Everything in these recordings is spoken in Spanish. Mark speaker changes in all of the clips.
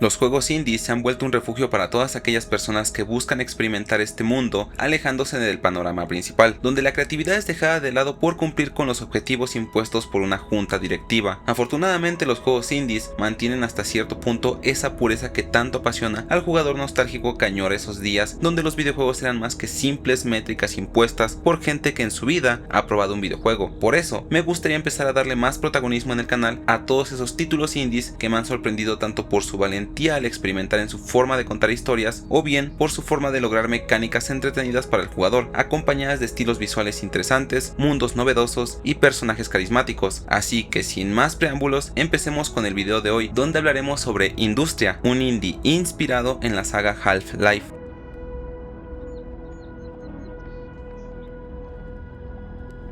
Speaker 1: Los juegos indies se han vuelto un refugio para todas aquellas personas que buscan experimentar este mundo alejándose del panorama principal, donde la creatividad es dejada de lado por cumplir con los objetivos impuestos por una junta directiva. Afortunadamente, los juegos indies mantienen hasta cierto punto esa pureza que tanto apasiona al jugador nostálgico que añora esos días donde los videojuegos eran más que simples métricas impuestas por gente que en su vida ha probado un videojuego. Por eso, me gustaría empezar a darle más protagonismo en el canal a todos esos títulos indies que me han sorprendido tanto por su valentía al experimentar en su forma de contar historias o bien por su forma de lograr mecánicas entretenidas para el jugador, acompañadas de estilos visuales interesantes, mundos novedosos y personajes carismáticos. Así que sin más preámbulos, empecemos con el video de hoy, donde hablaremos sobre Industria, un indie inspirado en la saga Half-Life.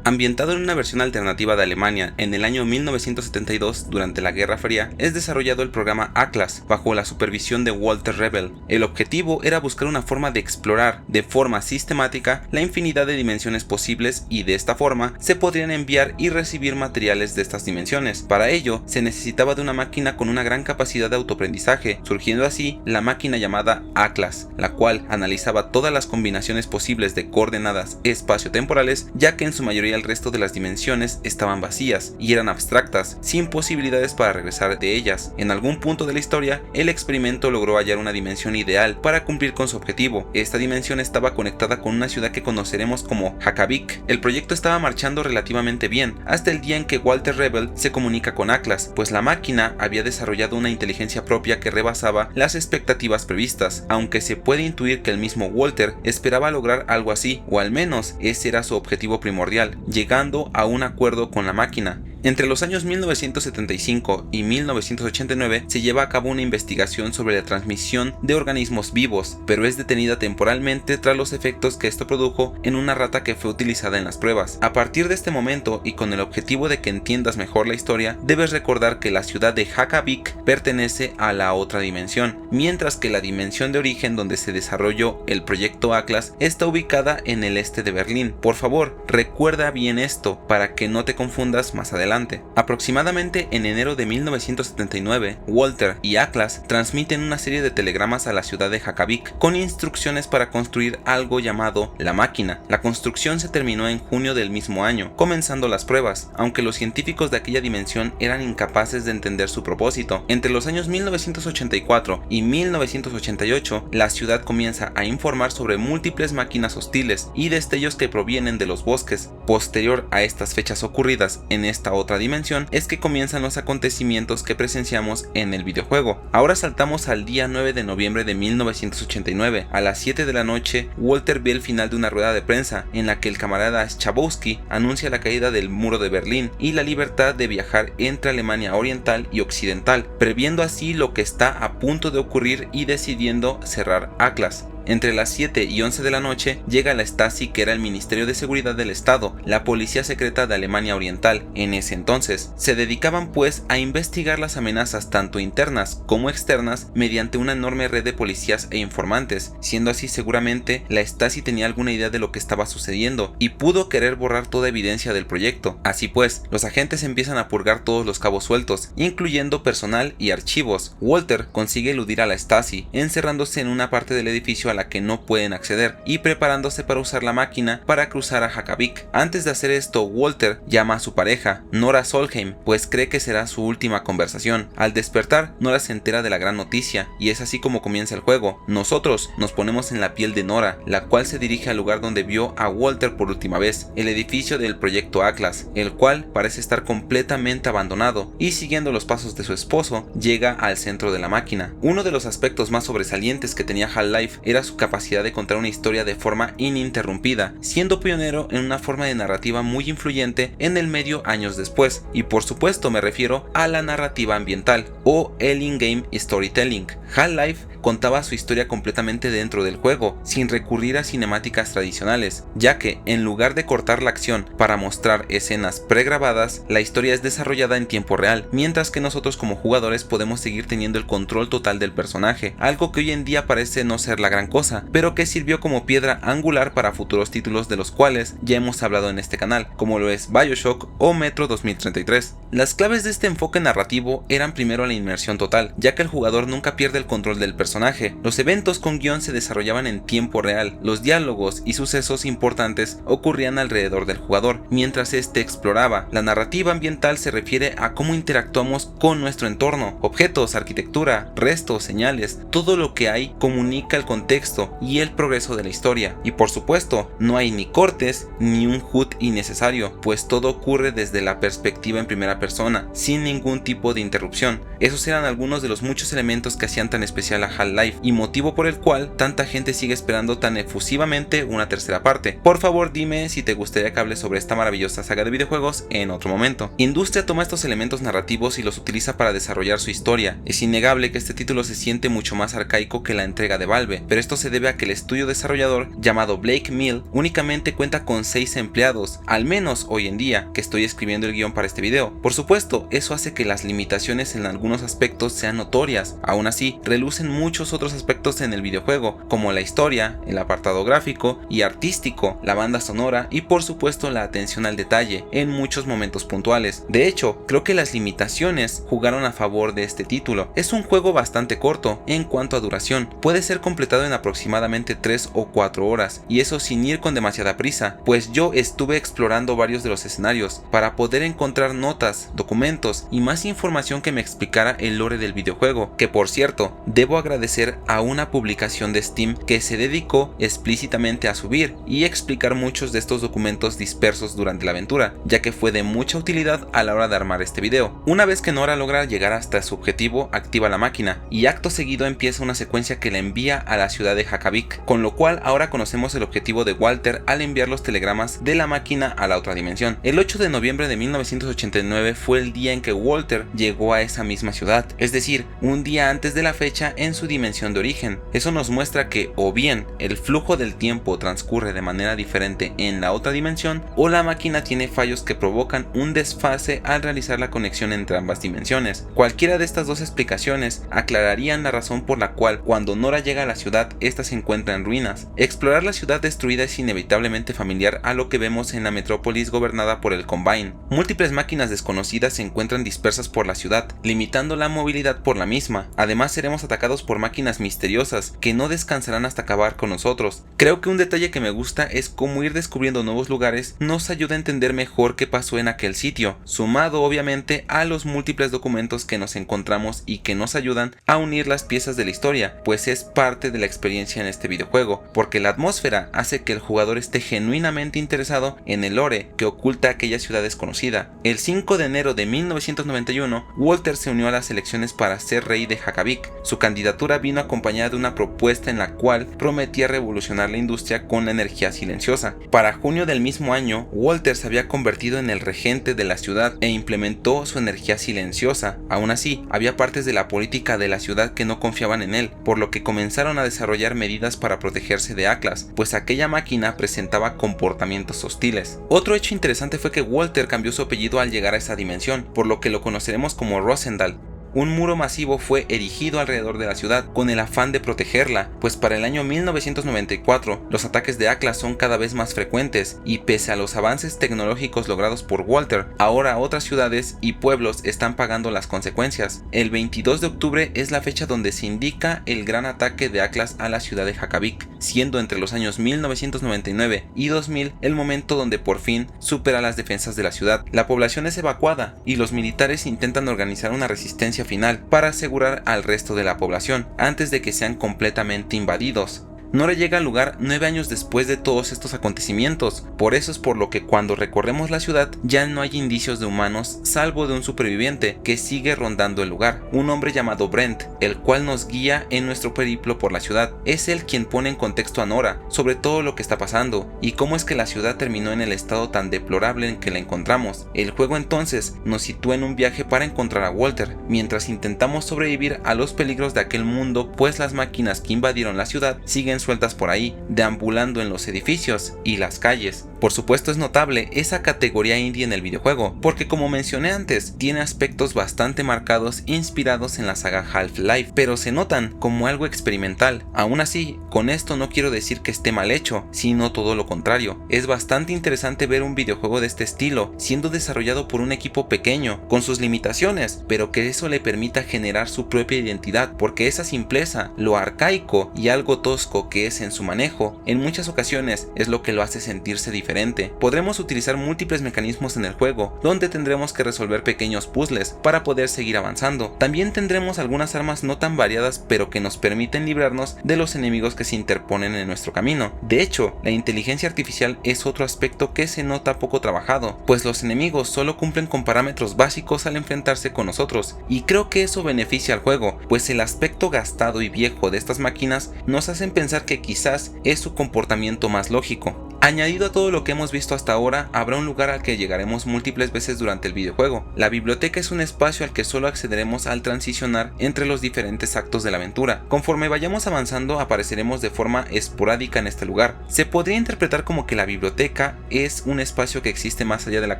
Speaker 1: Ambientado en una versión alternativa de Alemania en el año 1972 durante la Guerra Fría, es desarrollado el programa Atlas bajo la supervisión de Walter Rebel. El objetivo era buscar una forma de explorar de forma sistemática la infinidad de dimensiones posibles y de esta forma se podrían enviar y recibir materiales de estas dimensiones. Para ello se necesitaba de una máquina con una gran capacidad de autoaprendizaje, surgiendo así la máquina llamada Atlas, la cual analizaba todas las combinaciones posibles de coordenadas espaciotemporales, ya que en su mayoría el resto de las dimensiones estaban vacías y eran abstractas, sin posibilidades para regresar de ellas. En algún punto de la historia, el experimento logró hallar una dimensión ideal para cumplir con su objetivo. Esta dimensión estaba conectada con una ciudad que conoceremos como Hakavik. El proyecto estaba marchando relativamente bien, hasta el día en que Walter Rebel se comunica con Atlas, pues la máquina había desarrollado una inteligencia propia que rebasaba las expectativas previstas, aunque se puede intuir que el mismo Walter esperaba lograr algo así, o al menos ese era su objetivo primordial, llegando a un acuerdo con la máquina. Entre los años 1975 y 1989 se lleva a cabo una investigación sobre la transmisión de organismos vivos, pero es detenida temporalmente tras los efectos que esto produjo en una rata que fue utilizada en las pruebas. A partir de este momento y con el objetivo de que entiendas mejor la historia, debes recordar que la ciudad de Hakavik pertenece a la otra dimensión, mientras que la dimensión de origen donde se desarrolló el proyecto Atlas está ubicada en el este de Berlín. Por favor, recuerda bien esto para que no te confundas más adelante. Aproximadamente en enero de 1979, Walter y Atlas transmiten una serie de telegramas a la ciudad de Hakavik con instrucciones para construir algo llamado la máquina. La construcción se terminó en junio del mismo año, comenzando las pruebas, aunque los científicos de aquella dimensión eran incapaces de entender su propósito. Entre los años 1984 y 1988, la ciudad comienza a informar sobre múltiples máquinas hostiles y destellos que provienen de los bosques. Posterior a estas fechas ocurridas en esta otra dimensión es que comienzan los acontecimientos que presenciamos en el videojuego. Ahora saltamos al día 9 de noviembre de 1989. A las 7 de la noche, Walter ve el final de una rueda de prensa en la que el camarada Schabowski anuncia la caída del muro de Berlín y la libertad de viajar entre Alemania Oriental y Occidental, previendo así lo que está a punto de ocurrir y decidiendo cerrar Atlas. Entre las 7 y 11 de la noche llega la Stasi, que era el Ministerio de Seguridad del Estado, la policía secreta de Alemania Oriental. En ese entonces se dedicaban pues a investigar las amenazas tanto internas como externas mediante una enorme red de policías e informantes, siendo así seguramente la Stasi tenía alguna idea de lo que estaba sucediendo y pudo querer borrar toda evidencia del proyecto. Así pues, los agentes empiezan a purgar todos los cabos sueltos, incluyendo personal y archivos. Walter consigue eludir a la Stasi, encerrándose en una parte del edificio a la que no pueden acceder y preparándose para usar la máquina para cruzar a Hakavik. Antes de hacer esto, Walter llama a su pareja, Nora Solheim, pues cree que será su última conversación. Al despertar, Nora se entera de la gran noticia y es así como comienza el juego. Nosotros nos ponemos en la piel de Nora, la cual se dirige al lugar donde vio a Walter por última vez, el edificio del proyecto Atlas, el cual parece estar completamente abandonado, y siguiendo los pasos de su esposo, llega al centro de la máquina. Uno de los aspectos más sobresalientes que tenía Half-Life era su capacidad de contar una historia de forma ininterrumpida, siendo pionero en una forma de narrativa muy influyente en el medio años después, y por supuesto me refiero a la narrativa ambiental o el in-game storytelling. Half-Life contaba su historia completamente dentro del juego, sin recurrir a cinemáticas tradicionales, ya que en lugar de cortar la acción para mostrar escenas pregrabadas, la historia es desarrollada en tiempo real, mientras que nosotros como jugadores podemos seguir teniendo el control total del personaje, algo que hoy en día parece no ser la gran cosa, cosa, pero que sirvió como piedra angular para futuros títulos de los cuales ya hemos hablado en este canal, como lo es BioShock o Metro 2033. Las claves de este enfoque narrativo eran primero la inmersión total, ya que el jugador nunca pierde el control del personaje. Los eventos con guión se desarrollaban en tiempo real, los diálogos y sucesos importantes ocurrían alrededor del jugador, mientras éste exploraba. La narrativa ambiental se refiere a cómo interactuamos con nuestro entorno, objetos, arquitectura, restos, señales, todo lo que hay comunica el contexto y el progreso de la historia. Y por supuesto, no hay ni cortes ni un HUD innecesario, pues todo ocurre desde la perspectiva en primera persona, sin ningún tipo de interrupción. Esos eran algunos de los muchos elementos que hacían tan especial a Half-Life y motivo por el cual tanta gente sigue esperando tan efusivamente una tercera parte. Por favor, dime si te gustaría que hable sobre esta maravillosa saga de videojuegos en otro momento. Industria toma estos elementos narrativos y los utiliza para desarrollar su historia. Es innegable que este título se siente mucho más arcaico que la entrega de Valve, pero esto se debe a que el estudio desarrollador llamado Blake Mill únicamente cuenta con 6 empleados, al menos hoy en día que estoy escribiendo el guión para este video. Por supuesto, eso hace que las limitaciones en algunos aspectos sean notorias. Aún así, relucen muchos otros aspectos en el videojuego, como la historia, el apartado gráfico y artístico, la banda sonora y por supuesto la atención al detalle en muchos momentos puntuales. De hecho, creo que las limitaciones jugaron a favor de este título. Es un juego bastante corto en cuanto a duración, puede ser completado en aproximadamente 3 o 4 horas, y eso sin ir con demasiada prisa, pues yo estuve explorando varios de los escenarios para poder encontrar notas, documentos y más información que me explicara el lore del videojuego, que por cierto, debo agradecer a una publicación de Steam que se dedicó explícitamente a subir y explicar muchos de estos documentos dispersos durante la aventura, ya que fue de mucha utilidad a la hora de armar este video. Una vez que Nora logra llegar hasta su objetivo, activa la máquina y acto seguido empieza una secuencia que la envía a la ciudad de Hakavik, con lo cual ahora conocemos el objetivo de Walter al enviar los telegramas de la máquina a la otra dimensión. El 8 de noviembre de 1989 fue el día en que Walter llegó a esa misma ciudad, es decir, un día antes de la fecha en su dimensión de origen. Eso nos muestra que o bien el flujo del tiempo transcurre de manera diferente en la otra dimensión, o la máquina tiene fallos que provocan un desfase al realizar la conexión entre ambas dimensiones. Cualquiera de estas dos explicaciones aclararían la razón por la cual cuando Nora llega a la ciudad, esta se encuentra en ruinas. Explorar la ciudad destruida es inevitablemente familiar a lo que vemos en la metrópolis gobernada por el Combine. Múltiples máquinas desconocidas se encuentran dispersas por la ciudad, limitando la movilidad por la misma. Además, seremos atacados por máquinas misteriosas que no descansarán hasta acabar con nosotros. Creo que un detalle que me gusta es cómo ir descubriendo nuevos lugares nos ayuda a entender mejor qué pasó en aquel sitio, sumado obviamente a los múltiples documentos que nos encontramos y que nos ayudan a unir las piezas de la historia, pues es parte de la experiencia en este videojuego, porque la atmósfera hace que el jugador esté genuinamente interesado en el lore que oculta aquella ciudad desconocida. El 5 de enero de 1991, Walter se unió a las elecciones para ser rey de Hakavik. Su candidatura vino acompañada de una propuesta en la cual prometía revolucionar la industria con la energía silenciosa. Para junio del mismo año, Walter se había convertido en el regente de la ciudad e implementó su energía silenciosa. Aún así, había partes de la política de la ciudad que no confiaban en él, por lo que comenzaron a desarrollar medidas para protegerse de Atlas, pues aquella máquina presentaba comportamientos hostiles. Otro hecho interesante fue que Walter cambió su apellido al llegar a esa dimensión, por lo que lo conoceremos como Rosendal. Un muro masivo fue erigido alrededor de la ciudad con el afán de protegerla, pues para el año 1994 los ataques de Atlas son cada vez más frecuentes y pese a los avances tecnológicos logrados por Walter, ahora otras ciudades y pueblos están pagando las consecuencias. El 22 de octubre es la fecha donde se indica el gran ataque de Atlas a la ciudad de Hakavik, siendo entre los años 1999 y 2000 el momento donde por fin supera las defensas de la ciudad. La población es evacuada y los militares intentan organizar una resistencia final para asegurar al resto de la población antes de que sean completamente invadidos. Nora llega al lugar 9 años después de todos estos acontecimientos, por eso es por lo que cuando recorremos la ciudad ya no hay indicios de humanos salvo de un superviviente que sigue rondando el lugar, un hombre llamado Brent, el cual nos guía en nuestro periplo por la ciudad. Es él quien pone en contexto a Nora sobre todo lo que está pasando y cómo es que la ciudad terminó en el estado tan deplorable en que la encontramos. El juego entonces nos sitúa en un viaje para encontrar a Walter, mientras intentamos sobrevivir a los peligros de aquel mundo, pues las máquinas que invadieron la ciudad siguen sueltas por ahí, deambulando en los edificios y las calles. Por supuesto es notable esa categoría indie en el videojuego, porque como mencioné antes, tiene aspectos bastante marcados inspirados en la saga Half-Life, pero se notan como algo experimental. Aún así, con esto no quiero decir que esté mal hecho, sino todo lo contrario. Es bastante interesante ver un videojuego de este estilo siendo desarrollado por un equipo pequeño, con sus limitaciones, pero que eso le permita generar su propia identidad, porque esa simpleza, lo arcaico y algo tosco que es en su manejo, en muchas ocasiones es lo que lo hace sentirse diferente. Podremos utilizar múltiples mecanismos en el juego, donde tendremos que resolver pequeños puzzles para poder seguir avanzando. También tendremos algunas armas no tan variadas, pero que nos permiten librarnos de los enemigos que se interponen en nuestro camino. De hecho, la inteligencia artificial es otro aspecto que se nota poco trabajado, pues los enemigos solo cumplen con parámetros básicos al enfrentarse con nosotros, y creo que eso beneficia al juego, pues el aspecto gastado y viejo de estas máquinas nos hacen pensar que quizás es su comportamiento más lógico. Añadido a todo lo que hemos visto hasta ahora, habrá un lugar al que llegaremos múltiples veces durante el videojuego. La biblioteca es un espacio al que solo accederemos al transicionar entre los diferentes actos de la aventura. Conforme vayamos avanzando, apareceremos de forma esporádica en este lugar. Se podría interpretar como que la biblioteca es un espacio que existe más allá de la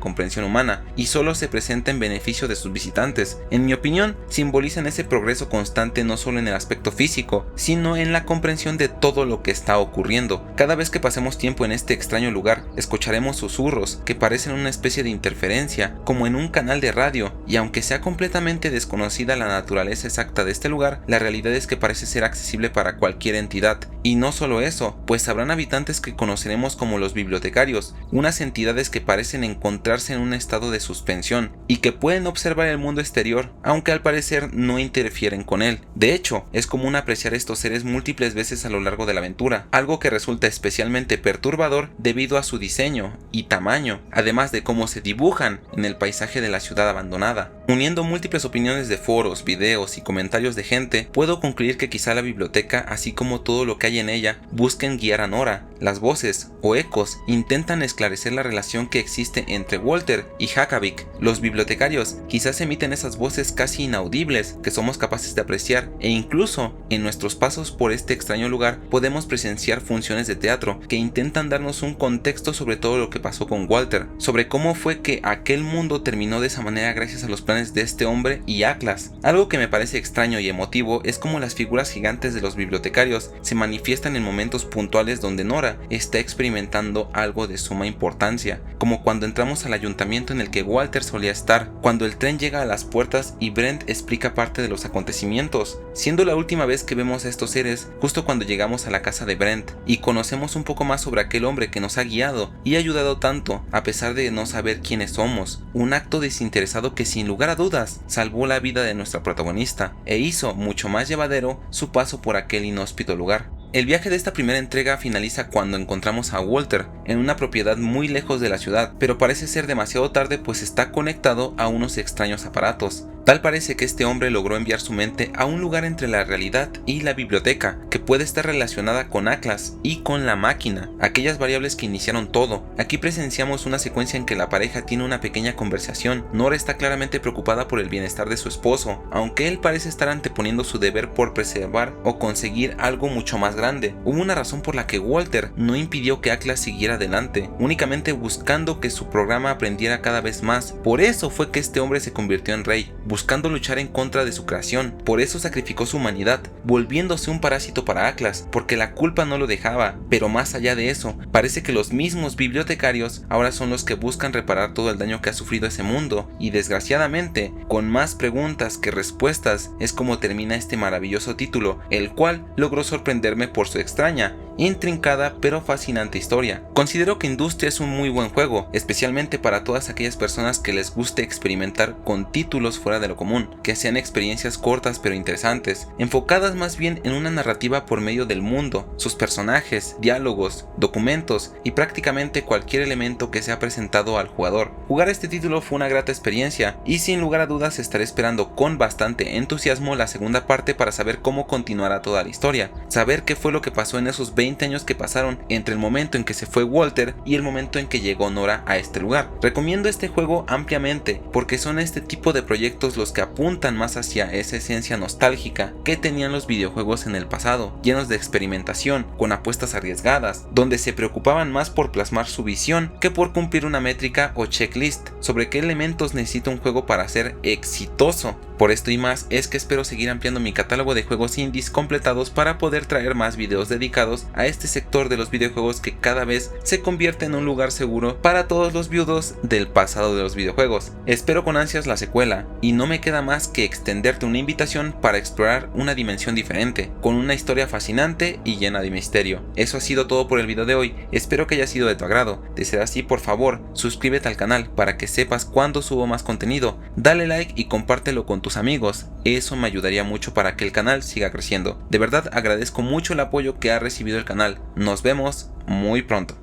Speaker 1: comprensión humana y solo se presenta en beneficio de sus visitantes. En mi opinión, simbolizan ese progreso constante no solo en el aspecto físico, sino en la comprensión de todo lo que está ocurriendo. Cada vez que pasemos tiempo en este extraño lugar, escucharemos susurros que parecen una especie de interferencia, como en un canal de radio, y aunque sea completamente desconocida la naturaleza exacta de este lugar, la realidad es que parece ser accesible para cualquier entidad. Y no solo eso, pues habrán habitantes que conoceremos como los bibliotecarios, unas entidades que parecen encontrarse en un estado de suspensión y que pueden observar el mundo exterior, aunque al parecer no interfieren con él. De hecho, es común apreciar estos seres múltiples veces a lo largo de la aventura, algo que resulta especialmente perturbador debido a su diseño y tamaño, además de cómo se dibujan en el paisaje de la ciudad abandonada. Uniendo múltiples opiniones de foros, videos y comentarios de gente, puedo concluir que quizá la biblioteca, así como todo lo que hay en ella, busquen guiar a Nora. Las voces o ecos intentan esclarecer la relación que existe entre Walter y Hakavik. Los bibliotecarios quizás emiten esas voces casi inaudibles que somos capaces de apreciar, e incluso en nuestros pasos por este extraño lugar podemos presenciar funciones de teatro que intentan darnos un contexto sobre todo lo que pasó con Walter, sobre cómo fue que aquel mundo terminó de esa manera gracias a los planes de este hombre y Atlas. Algo que me parece extraño y emotivo es cómo las figuras gigantes de los bibliotecarios se manifiestan en momentos puntuales donde Nora está experimentando algo de suma importancia, como cuando entramos al ayuntamiento en el que Walter solía estar, cuando el tren llega a las puertas y Brent explica parte de los acontecimientos, siendo la última vez que vemos a estos seres justo cuando llegamos a la casa de Brent y conocemos un poco más sobre aquel hombre que nos ha guiado y ayudado tanto a pesar de no saber quiénes somos. Un acto desinteresado que sin lugar a dudas salvó la vida de nuestra protagonista e hizo mucho más llevadero su paso por aquel inhóspito lugar. El viaje de esta primera entrega finaliza cuando encontramos a Walter en una propiedad muy lejos de la ciudad, pero parece ser demasiado tarde pues está conectado a unos extraños aparatos. Tal parece que este hombre logró enviar su mente a un lugar entre la realidad y la biblioteca, que puede estar relacionada con Atlas y con la máquina, aquellas variables que iniciaron todo. Aquí presenciamos una secuencia en que la pareja tiene una pequeña conversación. Nora está claramente preocupada por el bienestar de su esposo, aunque él parece estar anteponiendo su deber por preservar o conseguir algo mucho más grande. Hubo una razón por la que Walter no impidió que Atlas siguiera adelante, únicamente buscando que su programa aprendiera cada vez más. Por eso fue que este hombre se convirtió en rey, buscando luchar en contra de su creación. Por eso sacrificó su humanidad, volviéndose un parásito para Atlas, porque la culpa no lo dejaba. Pero más allá de eso, parece que los mismos bibliotecarios ahora son los que buscan reparar todo el daño que ha sufrido ese mundo, y desgraciadamente, con más preguntas que respuestas, es como termina este maravilloso título, el cual logró sorprenderme por su extraña, intrincada pero fascinante historia. Considero que Industria es un muy buen juego, especialmente para todas aquellas personas que les guste experimentar con títulos fuera de lo común, que sean experiencias cortas pero interesantes, enfocadas más bien en una narrativa por medio del mundo, sus personajes, diálogos, documentos y prácticamente cualquier elemento que sea presentado al jugador. Jugar este título fue una grata experiencia y sin lugar a dudas estaré esperando con bastante entusiasmo la segunda parte para saber cómo continuará toda la historia, saber qué fue lo que pasó en esos 20 20 años que pasaron entre el momento en que se fue Walter y el momento en que llegó Nora a este lugar. Recomiendo este juego ampliamente porque son este tipo de proyectos los que apuntan más hacia esa esencia nostálgica que tenían los videojuegos en el pasado, llenos de experimentación, con apuestas arriesgadas, donde se preocupaban más por plasmar su visión que por cumplir una métrica o checklist sobre qué elementos necesita un juego para ser exitoso. Por esto y más es que espero seguir ampliando mi catálogo de juegos indies completados para poder traer más videos dedicados a este sector de los videojuegos que cada vez se convierte en un lugar seguro para todos los viudos del pasado de los videojuegos. Espero con ansias la secuela y no me queda más que extenderte una invitación para explorar una dimensión diferente, con una historia fascinante y llena de misterio. Eso ha sido todo por el video de hoy, espero que haya sido de tu agrado. De ser así, por favor, suscríbete al canal para que sepas cuando subo más contenido, dale like y compártelo con tus amigos, eso me ayudaría mucho para que el canal siga creciendo. De verdad agradezco mucho el apoyo que ha recibido el canal, nos vemos muy pronto.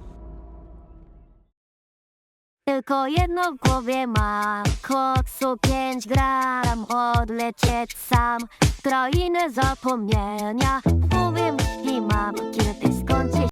Speaker 2: Tylko jedno w głowie mam, koksu 5 gram, odlecieć sam w krainę zapomnienia. Powiem i mam, kiedy ty skończysz.